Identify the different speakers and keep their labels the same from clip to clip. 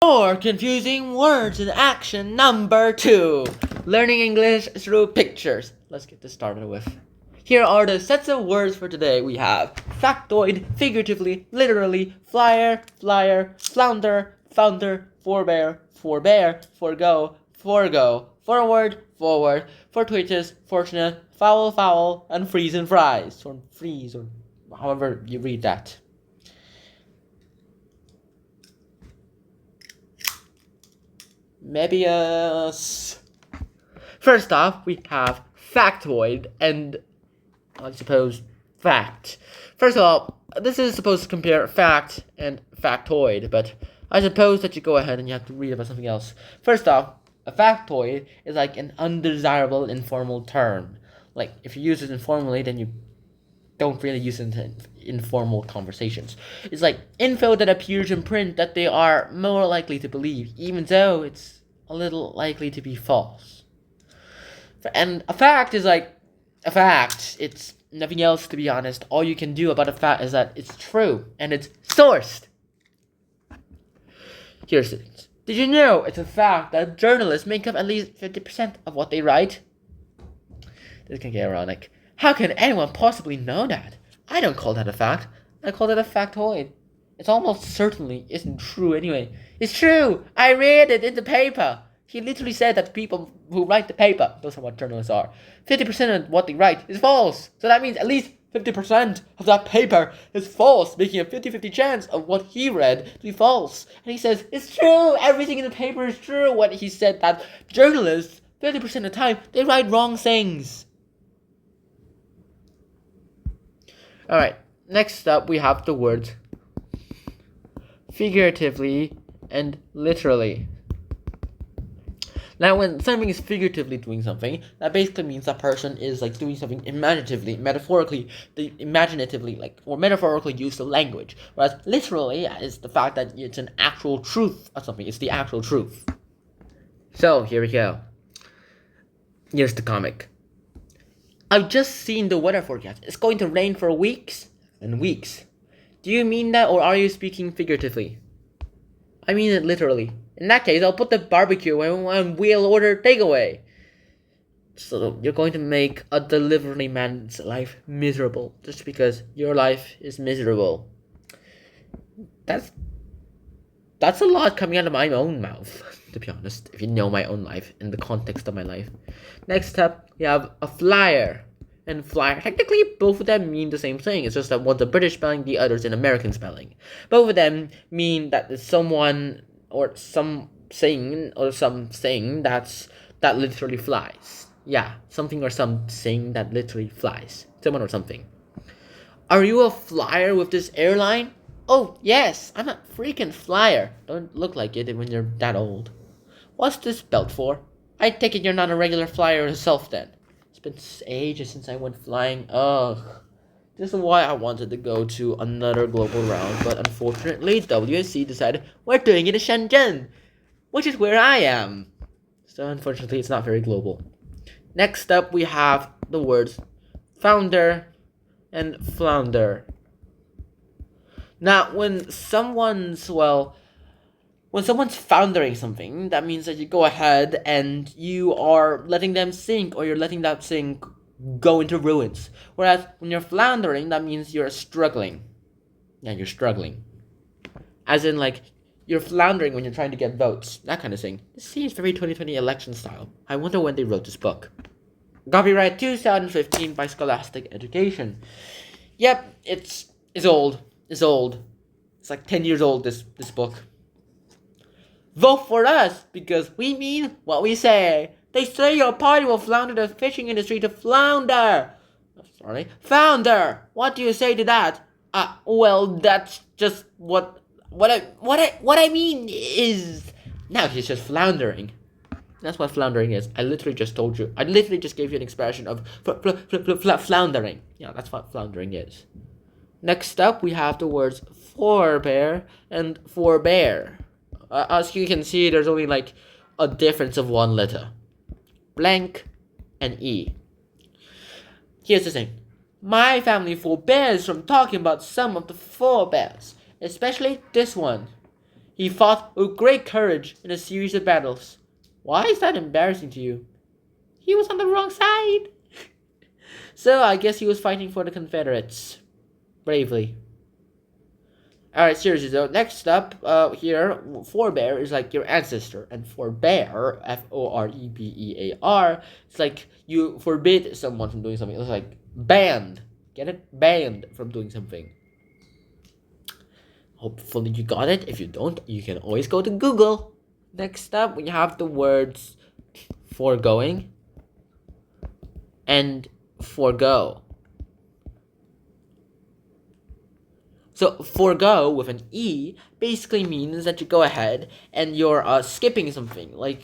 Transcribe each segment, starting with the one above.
Speaker 1: More confusing words in action number 2. Learning English through pictures. Let's get this started with. Here are the sets of words for today. We have factoid, figuratively, literally, flyer, flounder, founder, forbear, forgo, forward, fortuitous, fortunate, foul, and freeze and fries. Or freeze, or however you read that. Mebius. First off, we have factoid and, I suppose, fact. First of all, this is supposed to compare fact and factoid, but I suppose that you go ahead and you have to read about something else. First off, a factoid is like an undesirable informal term. Like, if you use it informally, then you don't really use it in informal conversations. It's like info that appears in print that they are more likely to believe, even though it's a little likely to be false. And a fact is like a fact. It's nothing else, to be honest. All you can do about a fact is that it's true and it's sourced. Here's it. Did you know it's a fact that journalists make up at least 50% of what they write? This can get ironic. How can anyone possibly know that? I don't call that a fact. I call that a factoid. It almost certainly isn't true anyway. It's true! I read it in the paper! He literally said that people who write the paper, those are what journalists are, 50% of what they write is false. So that means at least 50% of that paper is false, making a 50-50 chance of what he read to be false. And he says, it's true! Everything in the paper is true! When he said that journalists, 50% of the time, they write wrong things. Alright, next up we have the words figuratively and literally. Now, when something is figuratively doing something, that basically means that person is like doing something imaginatively, metaphorically, or metaphorically use the language. Whereas literally is the fact that it's an actual truth of something. It's the actual truth. So, here we go. Here's the comic. I've just seen the weather forecast. It's going to rain for weeks and weeks. Do you mean that, or are you speaking figuratively? I mean it literally. In that case, I'll put the barbecue and we'll order takeaway. So you're going to make a delivery man's life miserable just because your life is miserable. That's a lot coming out of my own mouth, to be honest, if you know my own life and the context of my life. Next up, we have a flyer and flyer. Technically, both of them mean the same thing. It's just that one's a British spelling, the other's an American spelling. Both of them mean that there's someone or something that literally flies. Yeah, something or something that literally flies. Someone or something. Are you a flyer with this airline? Oh, yes, I'm a freaking flyer. Don't look like it when you're that old. What's this belt for? I take it you're not a regular flyer yourself then. It's been ages since I went flying. Ugh. This is why I wanted to go to another global round, but unfortunately, WSC decided we're doing it in Shenzhen, which is where I am. So unfortunately, it's not very global. Next up, we have the words founder and flounder. Now, when someone's foundering something, that means that you go ahead and you are letting them sink, or you're letting that sink go into ruins. Whereas when you're floundering, that means you're struggling. Yeah, you're struggling. As in, like, you're floundering when you're trying to get votes. That kind of thing. This seems very 2020 election style. I wonder when they wrote this book. Copyright 2015 by Scholastic Education. Yep, it's old. It's old. It's like 10 years old, this book. Vote for us, because we mean what we say. They say your party will flounder the fishing industry to flounder. Sorry. Founder! What do you say to that? Well, that's just what I mean is... Now he's just floundering. That's what floundering is. I literally just told you. I literally just gave you an expression of floundering. Yeah, that's what floundering is. Next up, we have the words forbear and forbear. As you can see, there's only like a difference of one letter. Blank and E. Here's the thing. My family forbears from talking about some of the forebears, especially this one. He fought with great courage in a series of battles. Why is that embarrassing to you? He was on the wrong side. So I guess he was fighting for the Confederates. Bravely. Alright, seriously though, next up, here, forebear is like your ancestor, and forbear, F-O-R-E-B-E-A-R, it's like you forbid someone from doing something. It's like banned. Get it? Banned from doing something. Hopefully you got it. If you don't, you can always go to Google. Next up, we have the words foregoing and forego. So forego with an E basically means that you go ahead and you're skipping something. Like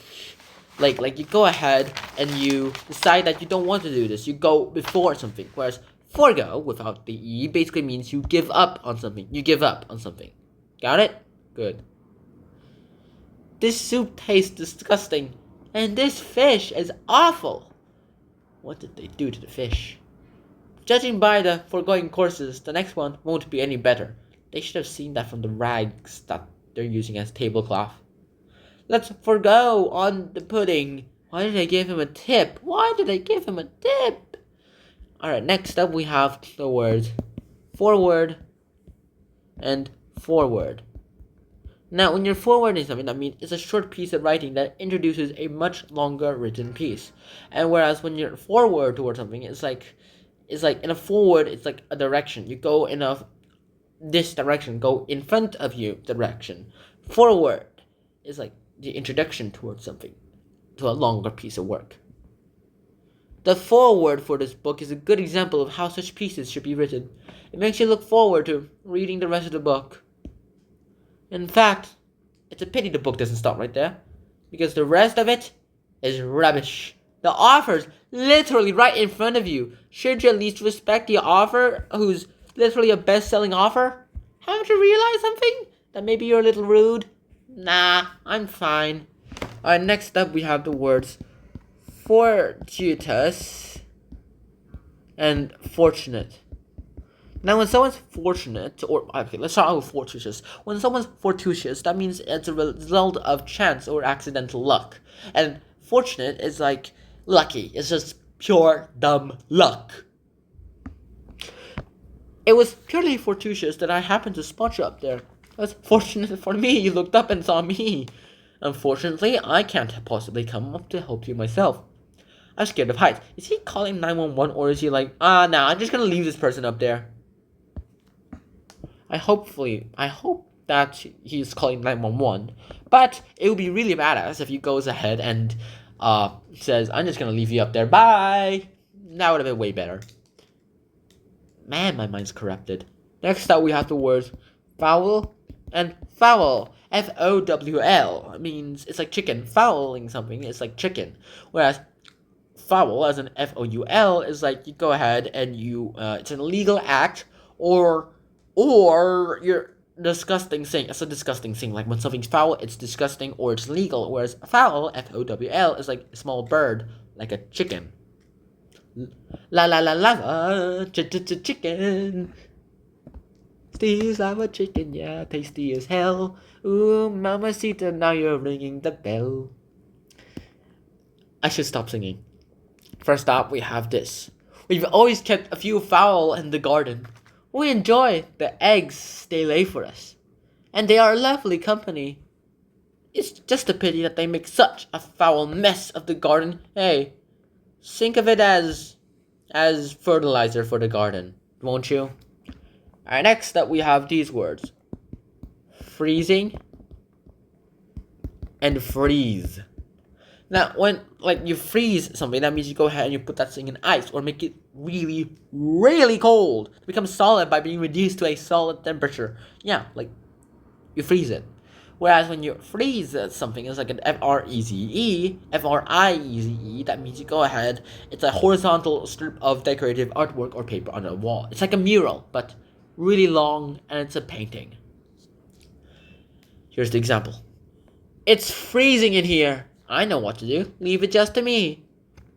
Speaker 1: you go ahead and you decide that you don't want to do this. You go before something. Whereas forego without the E basically means you give up on something. You give up on something. Got it? Good. This soup tastes disgusting. And this fish is awful. What did they do to the fish? Judging by the foregoing courses, the next one won't be any better. They should have seen that from the rags that they're using as tablecloth. Let's forego on the pudding. Why did they give him a tip? Why did they give him a tip? Alright, next up we have the words forward and forward. Now, when you're forwarding something, that means it's a short piece of writing that introduces a much longer written piece. And whereas when you're forward towards something, it's like in a forward, it's like a direction. You go in this direction, go in front of you direction. Forward is like the introduction towards something, to a longer piece of work. The foreword for this book is a good example of how such pieces should be written. It makes you look forward to reading the rest of the book. In fact, it's a pity the book doesn't stop right there, because the rest of it is rubbish. The author's literally right in front of you. Should you at least respect the author, who's literally a best-selling author? Haven't you realized something? That maybe you're a little rude? Nah, I'm fine. Alright, next up we have the words fortuitous and fortunate. Now, when someone's fortunate, let's start out with fortuitous. When someone's fortuitous, that means it's a result of chance or accidental luck. And fortunate is like lucky. It's just pure dumb luck. It was purely fortuitous that I happened to spot you up there. It was fortunate for me you looked up and saw me. Unfortunately, I can't possibly come up to help you myself. I'm scared of heights. Is he calling 911 or is he like, nah, I'm just gonna leave this person up there? I hope that he's calling 911. But it would be really badass if he goes ahead and says, I'm just gonna leave you up there. Bye! That would have been way better. Man, my mind's corrupted. Next up, we have the words fowl and fowl. F-O-W-L. It means it's like chicken. Fouling something is like chicken. Whereas foul, as in F-O-U-L, is like you go ahead and you, it's an illegal act, or you're disgusting thing. It's a disgusting thing. Like when something's foul, it's disgusting or it's legal. Whereas fowl, F-O-W-L, is like a small bird, like a chicken. La la la la la, chicken. Steve's like a chicken, yeah, tasty as hell. Ooh, mamacita, now you're ringing the bell. I should stop singing. First up, we have this. We've always kept a few fowl in the garden. We enjoy the eggs they lay for us, and they are a lovely company. It's just a pity that they make such a foul mess of the garden. Hey, think of it as fertilizer for the garden, won't you? Alright, next up we have these words. Freezing and freeze. Now, when you freeze something, that means you go ahead and you put that thing in ice or make it really, really cold. It becomes solid by being reduced to a solid temperature. Yeah, like you freeze it. Whereas when you freeze something, it's like an F-R-E-Z-E, F-R-I-E-Z-E, that means you go ahead, it's a horizontal strip of decorative artwork or paper on a wall. It's like a mural, but really long, and it's a painting. Here's the example. It's freezing in here. I know what to do. Leave it just to me.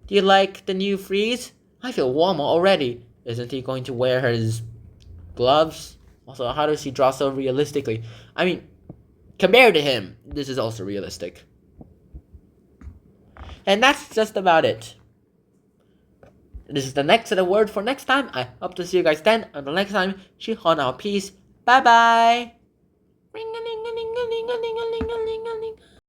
Speaker 1: Do you like the new freeze? I feel warmer already. Isn't he going to wear his gloves? Also, how does he draw so realistically? I mean, compared to him, this is also realistic. And that's just about it. This is the next set of words for next time. I hope to see you guys then. Until next time, peace. Bye bye. Ring a ling a ling a ling a ling a ling a ling a ling.